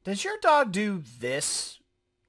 Does your dog do this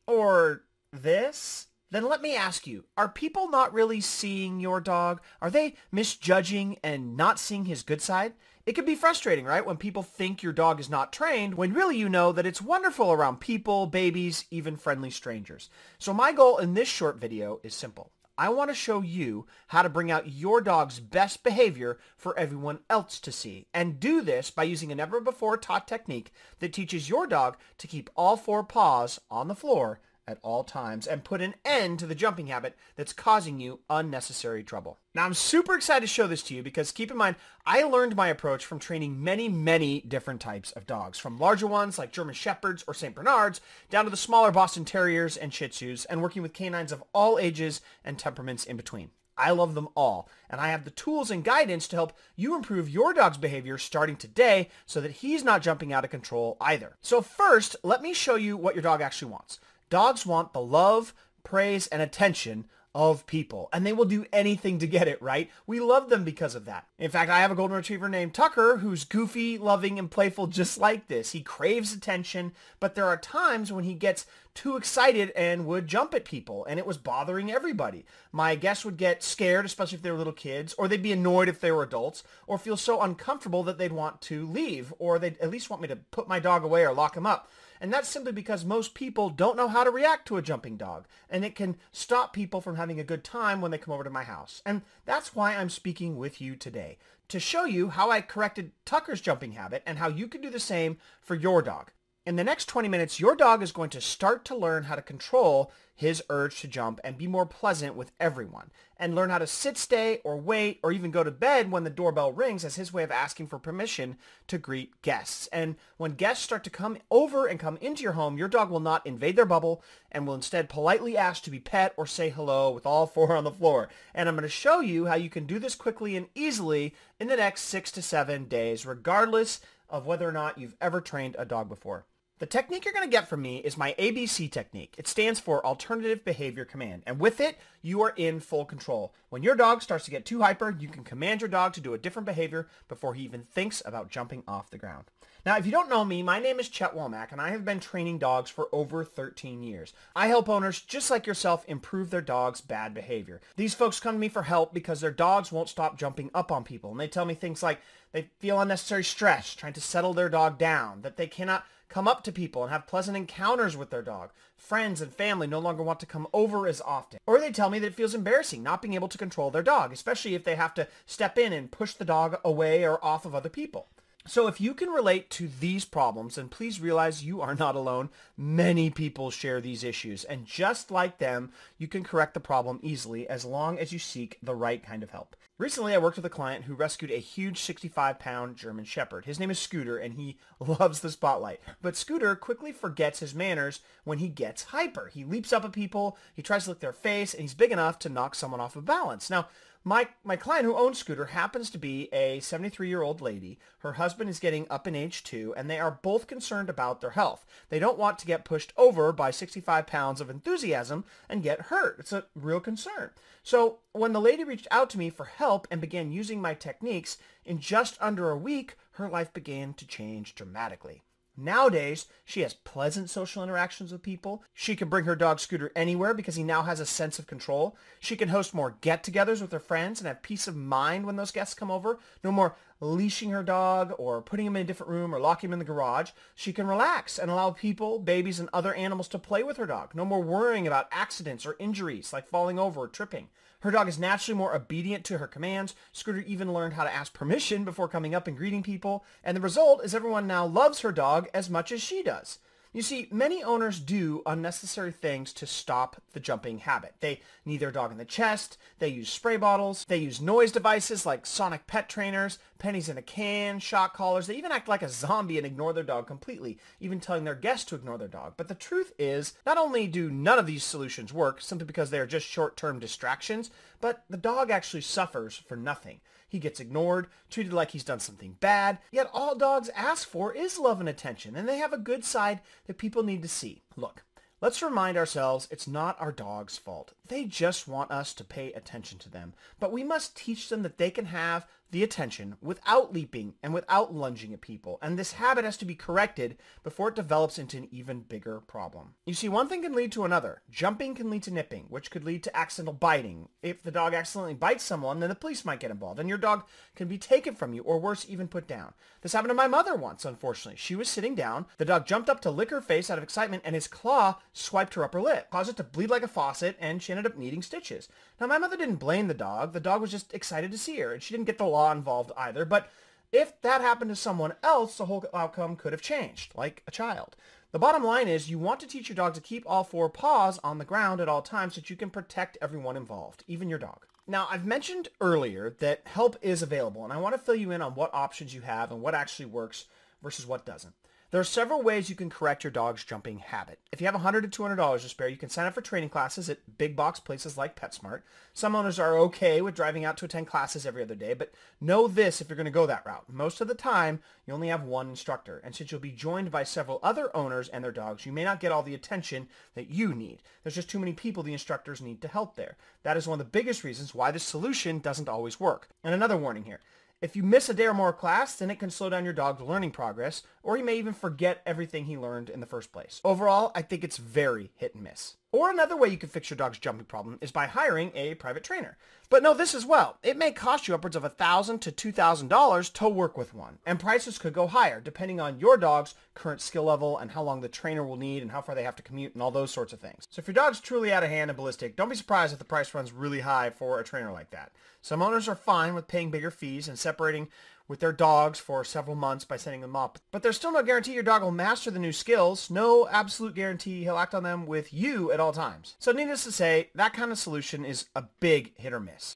or this? Then let me ask you, are people not really seeing your dog? Are they misjudging and not seeing his good side? It can be frustrating, right, when people think your dog is not trained, when really you know that it's wonderful around people, babies, even friendly strangers. So my goal in this short video is simple. I want to show you how to bring out your dog's best behavior for everyone else to see. And do this by using a never-before-taught technique that teaches your dog to keep all four paws on the floor at all times and put an end to the jumping habit that's causing you unnecessary trouble. Now, I'm super excited to show this to you because keep in mind, I learned my approach from training many different types of dogs, from larger ones like German Shepherds or St. Bernards, down to the smaller Boston Terriers and Shih Tzus, and working with canines of all ages and temperaments in between. I love them all, and I have the tools and guidance to help you improve your dog's behavior starting today so that he's not jumping out of control either. So first, let me show you what your dog actually wants. Dogs want the love, praise, and attention of people, and they will do anything to get it, right? We love them because of that. In fact, I have a golden retriever named Tucker who's goofy, loving, and playful just like this. He craves attention, but there are times when he gets too excited and would jump at people, and it was bothering everybody. My guests would get scared, especially if they were little kids, or they'd be annoyed if they were adults, or feel so uncomfortable that they'd want to leave, or they'd at least want me to put my dog away or lock him up. And that's simply because most people don't know how to react to a jumping dog, and it can stop people from having a good time when they come over to my house. And that's why I'm speaking with you today, to show you how I corrected Tucker's jumping habit and how you can do the same for your dog. In the next 20 minutes, your dog is going to start to learn how to control his urge to jump and be more pleasant with everyone, and learn how to sit, stay, or wait, or even go to bed when the doorbell rings as his way of asking for permission to greet guests. And when guests start to come over and come into your home, your dog will not invade their bubble and will instead politely ask to be pet or say hello with all four on the floor. And I'm going to show you how you can do this quickly and easily in the next 6 to 7 days, regardless of whether or not you've ever trained a dog before. The technique you're going to get from me is my ABC technique. It stands for Alternative Behavior Command, and with it, you are in full control. When your dog starts to get too hyper, you can command your dog to do a different behavior before he even thinks about jumping off the ground. Now, if you don't know me, my name is Chet Womack, and I have been training dogs for over 13 years. I help owners just like yourself improve their dog's bad behavior. These folks come to me for help because their dogs won't stop jumping up on people, and they tell me things like they feel unnecessary stress trying to settle their dog down, that they cannot come up to people and have pleasant encounters with their dog. Friends and family no longer want to come over as often. Or they tell me that it feels embarrassing not being able to control their dog, especially if they have to step in and push the dog away or off of other people. So if you can relate to these problems, then please realize you are not alone. Many people share these issues, and just like them, you can correct the problem easily as long as you seek the right kind of help. Recently, I worked with a client who rescued a huge 65-pound German Shepherd. His name is Scooter, and he loves the spotlight. But Scooter quickly forgets his manners when he gets hyper. He leaps up at people, he tries to lick their face, and he's big enough to knock someone off of balance. Now, my client who owns Scooter happens to be a 73-year-old lady. Her husband is getting up in age too, and they are both concerned about their health. They don't want to get pushed over by 65 pounds of enthusiasm and get hurt. It's a real concern. So when the lady reached out to me for help and began using my techniques, in just under a week, her life began to change dramatically. Nowadays, she has pleasant social interactions with people. She can bring her dog Scooter anywhere because he now has a sense of control. She can host more get-togethers with her friends and have peace of mind when those guests come over. No more leashing her dog or putting him in a different room or locking him in the garage. She can relax and allow people, babies, and other animals to play with her dog. No more worrying about accidents or injuries like falling over or tripping. Her dog is naturally more obedient to her commands. Scooter even learned how to ask permission before coming up and greeting people. And the result is everyone now loves her dog as much as she does. You see, many owners do unnecessary things to stop the jumping habit. They knee their dog in the chest, they use spray bottles, they use noise devices like sonic pet trainers, pennies in a can, shock collars. They even act like a zombie and ignore their dog completely, even telling their guests to ignore their dog. But the truth is, not only do none of these solutions work simply because they are just short-term distractions, but the dog actually suffers for nothing. He gets ignored, treated like he's done something bad, yet all dogs ask for is love and attention, and they have a good side that people need to see. Look, let's remind ourselves it's not our dog's fault. They just want us to pay attention to them, but we must teach them that they can have the attention without leaping and without lunging at people, and this habit has to be corrected before it develops into an even bigger problem. You see, one thing can lead to another. Jumping can lead to nipping, which could lead to accidental biting. If the dog accidentally bites someone, then the police might get involved, and your dog can be taken from you, or worse, even put down. This happened to my mother once, unfortunately. She was sitting down, the dog jumped up to lick her face out of excitement, and his claw swiped her upper lip, caused it to bleed like a faucet, and she ended up needing stitches. Now, my mother didn't blame the dog was just excited to see her, and she didn't get the law involved either, but if that happened to someone else, the whole outcome could have changed, like a child. The bottom line is you want to teach your dog to keep all four paws on the ground at all times so that you can protect everyone involved, even your dog. Now, I've mentioned earlier that help is available, and I want to fill you in on what options you have and what actually works versus what doesn't. There are several ways you can correct your dog's jumping habit. If you have $100 to $200 to spare, you can sign up for training classes at big box places like PetSmart. Some owners are okay with driving out to attend classes every other day, but know this if you're going to go that route. Most of the time, you only have one instructor, and since you'll be joined by several other owners and their dogs, you may not get all the attention that you need. There's just too many people the instructors need to help there. That is one of the biggest reasons why this solution doesn't always work. And another warning here. If you miss a day or more class, then it can slow down your dog's learning progress, or he may even forget everything he learned in the first place. Overall, I think it's very hit and miss. Or another way you can fix your dog's jumping problem is by hiring a private trainer. But know this as well, it may cost you upwards of $1,000 to $2,000 to work with one, and prices could go higher depending on your dog's current skill level and how long the trainer will need and how far they have to commute and all those sorts of things. So if your dog's truly out of hand and ballistic, don't be surprised if the price runs really high for a trainer like that. Some owners are fine with paying bigger fees and separating with their dogs for several months by setting them up. But there's still no guarantee your dog will master the new skills. No absolute guarantee he'll act on them with you at all times. So needless to say, that kind of solution is a big hit or miss.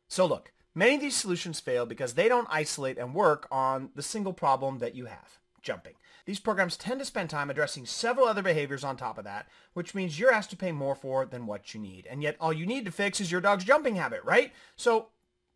So look, many of these solutions fail because they don't isolate and work on the single problem that you have, jumping. These programs tend to spend time addressing several other behaviors on top of that, which means you're asked to pay more for than what you need. And yet all you need to fix is your dog's jumping habit, right? So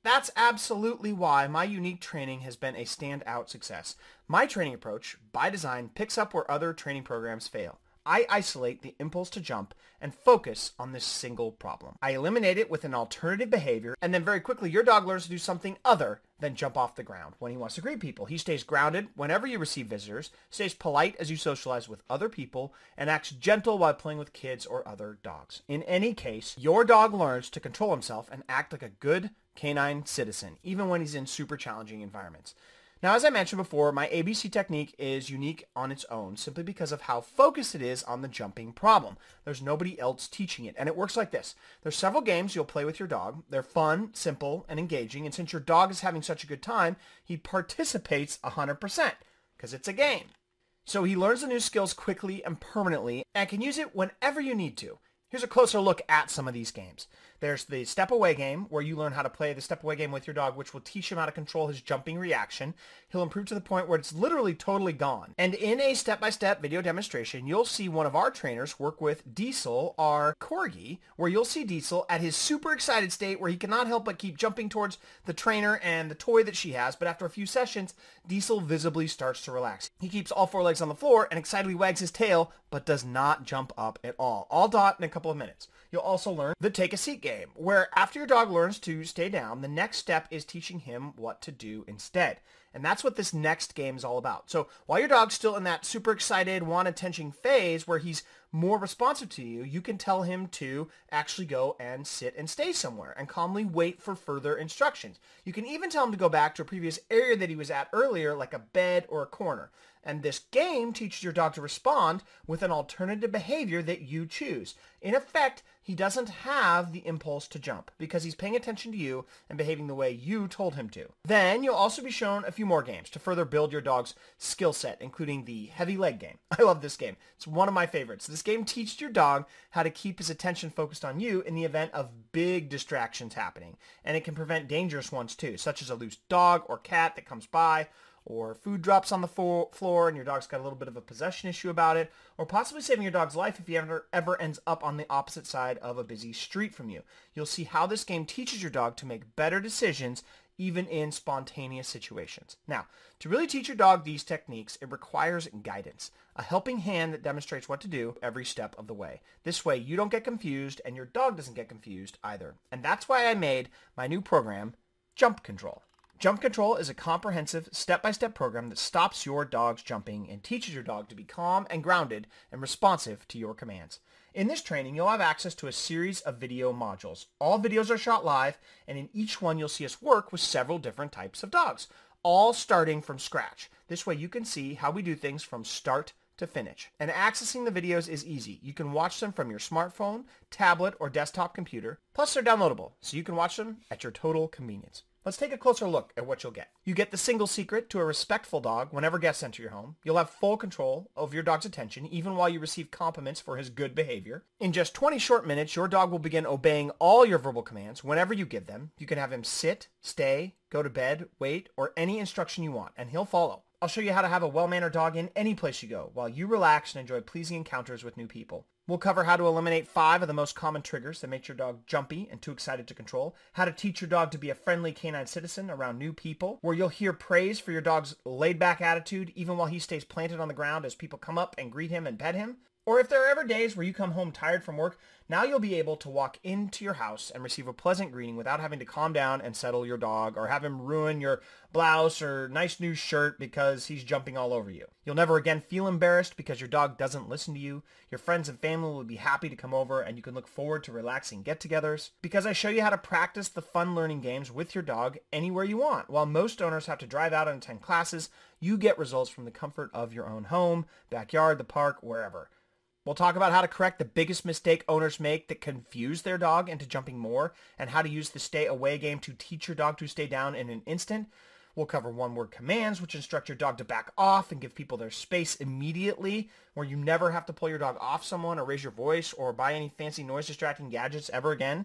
that's absolutely why my unique training has been a standout success. My training approach, by design, picks up where other training programs fail. I isolate the impulse to jump and focus on this single problem. I eliminate it with an alternative behavior, and then very quickly your dog learns to do something other than jump off the ground when he wants to greet people. He stays grounded whenever you receive visitors, stays polite as you socialize with other people, and acts gentle while playing with kids or other dogs. In any case, your dog learns to control himself and act like a good canine citizen, even when he's in super challenging environments. Now, as I mentioned before, my ABC technique is unique on its own simply because of how focused it is on the jumping problem. There's nobody else teaching it, and it works like this. There's several games you'll play with your dog. They're fun, simple, and engaging, and since your dog is having such a good time, he participates 100% because it's a game. So he learns the new skills quickly and permanently and can use it whenever you need to. Here's a closer look at some of these games. There's the step away game, where you learn how to play the step away game with your dog, which will teach him how to control his jumping reaction. He'll improve to the point where it's literally totally gone. And in a step-by-step video demonstration, you'll see one of our trainers work with Diesel, our corgi, where you'll see Diesel at his super excited state where he cannot help but keep jumping towards the trainer and the toy that she has. But after a few sessions, Diesel visibly starts to relax. He keeps all four legs on the floor and excitedly wags his tail, but does not jump up at all done in a couple of minutes. You'll also learn the take a seat game, where after your dog learns to stay down, the next step is teaching him what to do instead. And that's what this next game is all about. So while your dog's still in that super excited, want attention phase where he's more responsive to you, you can tell him to actually go and sit and stay somewhere and calmly wait for further instructions. You can even tell him to go back to a previous area that he was at earlier, like a bed or a corner. And this game teaches your dog to respond with an alternative behavior that you choose. In effect, he doesn't have the impulse to jump because he's paying attention to you and behaving the way you told him to. Then you'll also be shown a few more games to further build your dog's skill set, including the heavy leg game. I love this game. It's one of my favorites. This game teaches your dog how to keep his attention focused on you in the event of big distractions happening. And it can prevent dangerous ones too, such as a loose dog or cat that comes by, or food drops on the floor and your dog's got a little bit of a possession issue about it, or possibly saving your dog's life if he ever ends up on the opposite side of a busy street from you. You'll see how this game teaches your dog to make better decisions even in spontaneous situations. Now, to really teach your dog these techniques, it requires guidance, a helping hand that demonstrates what to do every step of the way. This way, you don't get confused and your dog doesn't get confused either. And that's why I made my new program, Jump Control. Jump Control is a comprehensive, step-by-step program that stops your dog's jumping and teaches your dog to be calm and grounded and responsive to your commands. In this training, you'll have access to a series of video modules. All videos are shot live, and in each one you'll see us work with several different types of dogs, all starting from scratch. This way you can see how we do things from start to finish. And accessing the videos is easy. You can watch them from your smartphone, tablet, or desktop computer. Plus, they're downloadable, so you can watch them at your total convenience. Let's take a closer look at what you'll get. You get the single secret to a respectful dog whenever guests enter your home. You'll have full control of your dog's attention, even while you receive compliments for his good behavior. In just 20 short minutes, your dog will begin obeying all your verbal commands whenever you give them. You can have him sit, stay, go to bed, wait, or any instruction you want, and he'll follow. I'll show you how to have a well-mannered dog in any place you go, while you relax and enjoy pleasing encounters with new people. We'll cover how to eliminate 5 of the most common triggers that make your dog jumpy and too excited to control, how to teach your dog to be a friendly canine citizen around new people, where you'll hear praise for your dog's laid-back attitude even while he stays planted on the ground as people come up and greet him and pet him. Or if there are ever days where you come home tired from work, now you'll be able to walk into your house and receive a pleasant greeting without having to calm down and settle your dog or have him ruin your blouse or nice new shirt because he's jumping all over you. You'll never again feel embarrassed because your dog doesn't listen to you. Your friends and family will be happy to come over, and you can look forward to relaxing get-togethers because I show you how to practice the fun learning games with your dog anywhere you want. While most owners have to drive out and attend classes, you get results from the comfort of your own home, backyard, the park, wherever. We'll talk about how to correct the biggest mistake owners make that confuse their dog into jumping more, and how to use the stay away game to teach your dog to stay down in an instant. We'll cover one-word commands, which instruct your dog to back off and give people their space immediately, where you never have to pull your dog off someone or raise your voice or buy any fancy noise-distracting gadgets ever again.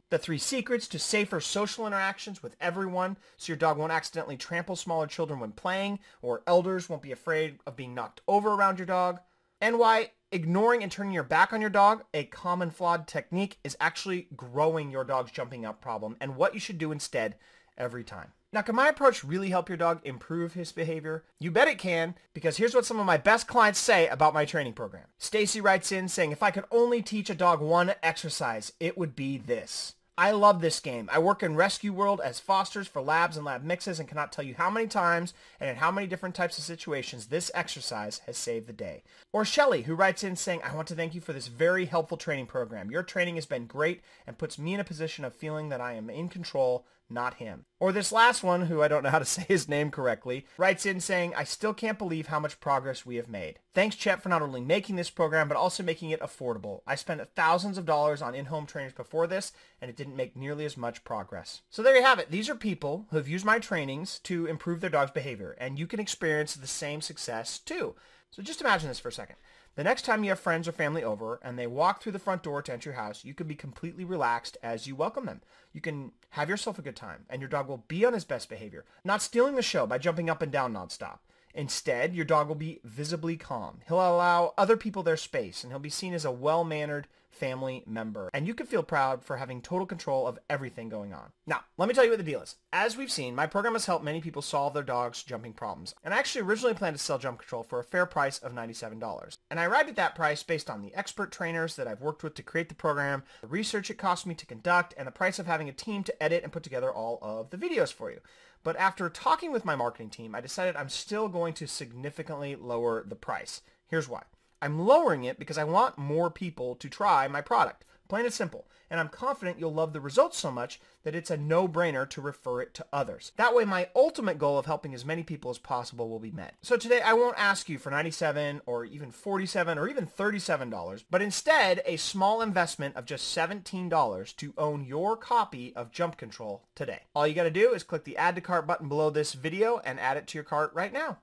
The 3 secrets to safer social interactions with everyone, so your dog won't accidentally trample smaller children when playing, or elders won't be afraid of being knocked over around your dog. And why ignoring and turning your back on your dog, a common flawed technique, is actually growing your dog's jumping up problem, and what you should do instead every time. Now, can my approach really help your dog improve his behavior? You bet it can, because here's what some of my best clients say about my training program. Stacy writes in saying, if I could only teach a dog one exercise, it would be this. I love this game. I work in Rescue World as fosters for labs and lab mixes and cannot tell you how many times and in how many different types of situations this exercise has saved the day. Or Shelly, who writes in saying, I want to thank you for this very helpful training program. Your training has been great and puts me in a position of feeling that I am in control, not him. Or this last one, who I don't know how to say his name correctly, writes in saying, I still can't believe how much progress we have made. Thanks, Chet, for not only making this program, but also making it affordable. I spent thousands of dollars on in-home trainers before this, and it didn't make nearly as much progress. So there you have it. These are people who have used my trainings to improve their dog's behavior, and you can experience the same success too. So just imagine this for a second. The next time you have friends or family over and they walk through the front door to enter your house, you can be completely relaxed as you welcome them. You can have yourself a good time, and your dog will be on his best behavior, not stealing the show by jumping up and down nonstop. Instead, your dog will be visibly calm. He'll allow other people their space, and he'll be seen as a well-mannered family member. And you can feel proud for having total control of everything going on. Now, let me tell you what the deal is. As we've seen, my program has helped many people solve their dog's jumping problems. And I actually originally planned to sell Jump Control for a fair price of $97. And I arrived at that price based on the expert trainers that I've worked with to create the program, the research it cost me to conduct, and the price of having a team to edit and put together all of the videos for you. But after talking with my marketing team, I decided I'm still going to significantly lower the price. Here's why. I'm lowering it because I want more people to try my product. Plain and simple. And I'm confident you'll love the results so much that it's a no-brainer to refer it to others. That way my ultimate goal of helping as many people as possible will be met. So today I won't ask you for $97 or even $47 or even $37, but instead a small investment of just $17 to own your copy of Jump Control today. All you got to do is click the Add to Cart button below this video and add it to your cart right now.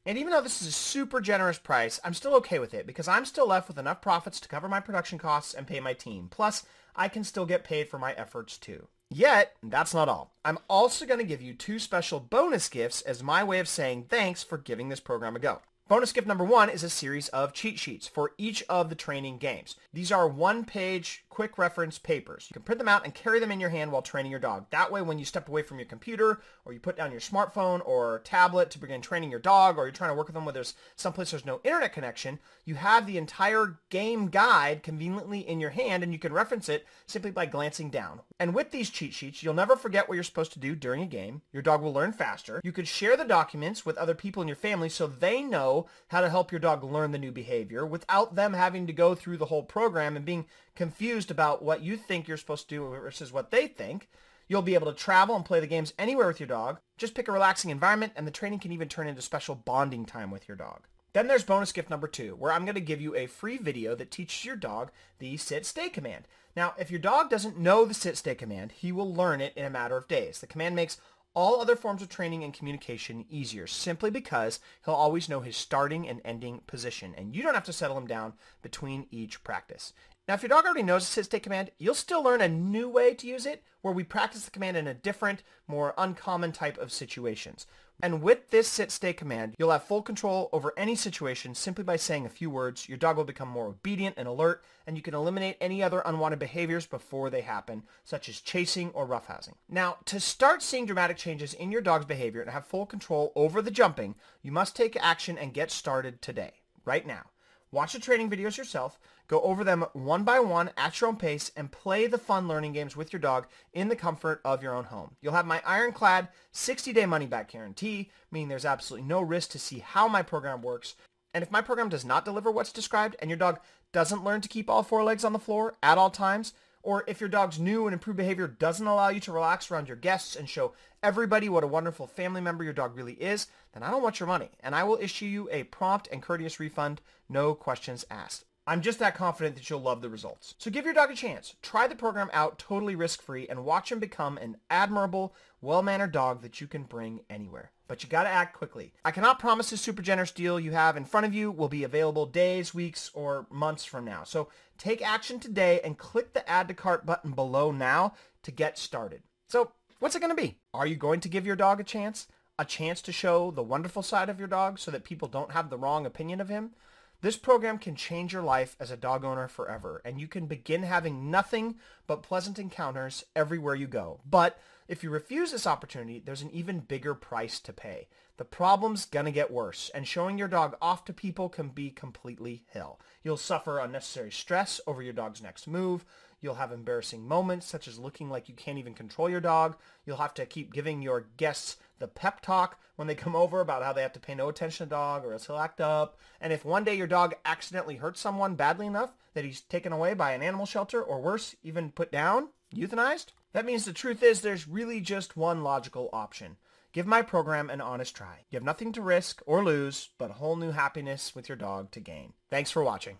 And even though this is a super generous price, I'm still okay with it because I'm still left with enough profits to cover my production costs and pay my team. Plus, I can still get paid for my efforts too. Yet, that's not all. I'm also going to give you 2 special bonus gifts as my way of saying thanks for giving this program a go. Bonus gift number 1 is a series of cheat sheets for each of the training games. These are 1-page quick reference papers. You can print them out and carry them in your hand while training your dog. That way, when you step away from your computer or you put down your smartphone or tablet to begin training your dog, or you're trying to work with them where there's someplace there's no internet connection, you have the entire game guide conveniently in your hand and you can reference it simply by glancing down. And with these cheat sheets, you'll never forget what you're supposed to do during a game. Your dog will learn faster. You could share the documents with other people in your family so they know how to help your dog learn the new behavior without them having to go through the whole program and being confused about what you think you're supposed to do versus what they think. You'll be able to travel and play the games anywhere with your dog. Just pick a relaxing environment, and the training can even turn into special bonding time with your dog. Then there's bonus gift number 2, where I'm going to give you a free video that teaches your dog the sit-stay command. Now, if your dog doesn't know the sit-stay command, he will learn it in a matter of days. The command makes all other forms of training and communication easier, simply because he'll always know his starting and ending position, and you don't have to settle him down between each practice. Now, if your dog already knows the sit-stay command, you'll still learn a new way to use it, where we practice the command in a different, more uncommon type of situations. And with this sit-stay command, you'll have full control over any situation simply by saying a few words. Your dog will become more obedient and alert, and you can eliminate any other unwanted behaviors before they happen, such as chasing or roughhousing. Now, to start seeing dramatic changes in your dog's behavior and have full control over the jumping, you must take action and get started today, right now. Watch the training videos yourself, go over them one by one at your own pace, and play the fun learning games with your dog in the comfort of your own home. You'll have my ironclad 60-day money-back guarantee, meaning there's absolutely no risk to see how my program works. And if my program does not deliver what's described and your dog doesn't learn to keep all 4 legs on the floor at all times, or if your dog's new and improved behavior doesn't allow you to relax around your guests and show everybody what a wonderful family member your dog really is, then I don't want your money, and I will issue you a prompt and courteous refund, no questions asked. I'm just that confident that you'll love the results. So give your dog a chance. Try the program out totally risk-free and watch him become an admirable, well-mannered dog that you can bring anywhere. But you gotta act quickly. I cannot promise this super generous deal you have in front of you will be available days, weeks, or months from now. So take action today and click the add to cart button below now to get started. So what's it gonna be? Are you going to give your dog a chance? A chance to show the wonderful side of your dog so that people don't have the wrong opinion of him? This program can change your life as a dog owner forever, and you can begin having nothing but pleasant encounters everywhere you go. But if you refuse this opportunity, there's an even bigger price to pay. The problem's gonna get worse, and showing your dog off to people can be completely hell. You'll suffer unnecessary stress over your dog's next move. You'll have embarrassing moments, such as looking like you can't even control your dog. You'll have to keep giving your guests the pep talk when they come over about how they have to pay no attention to the dog or else he'll act up. And if one day your dog accidentally hurts someone badly enough that he's taken away by an animal shelter, or worse, even put down, euthanized, that means the truth is there's really just one logical option. Give my program an honest try. You have nothing to risk or lose, but a whole new happiness with your dog to gain. Thanks for watching.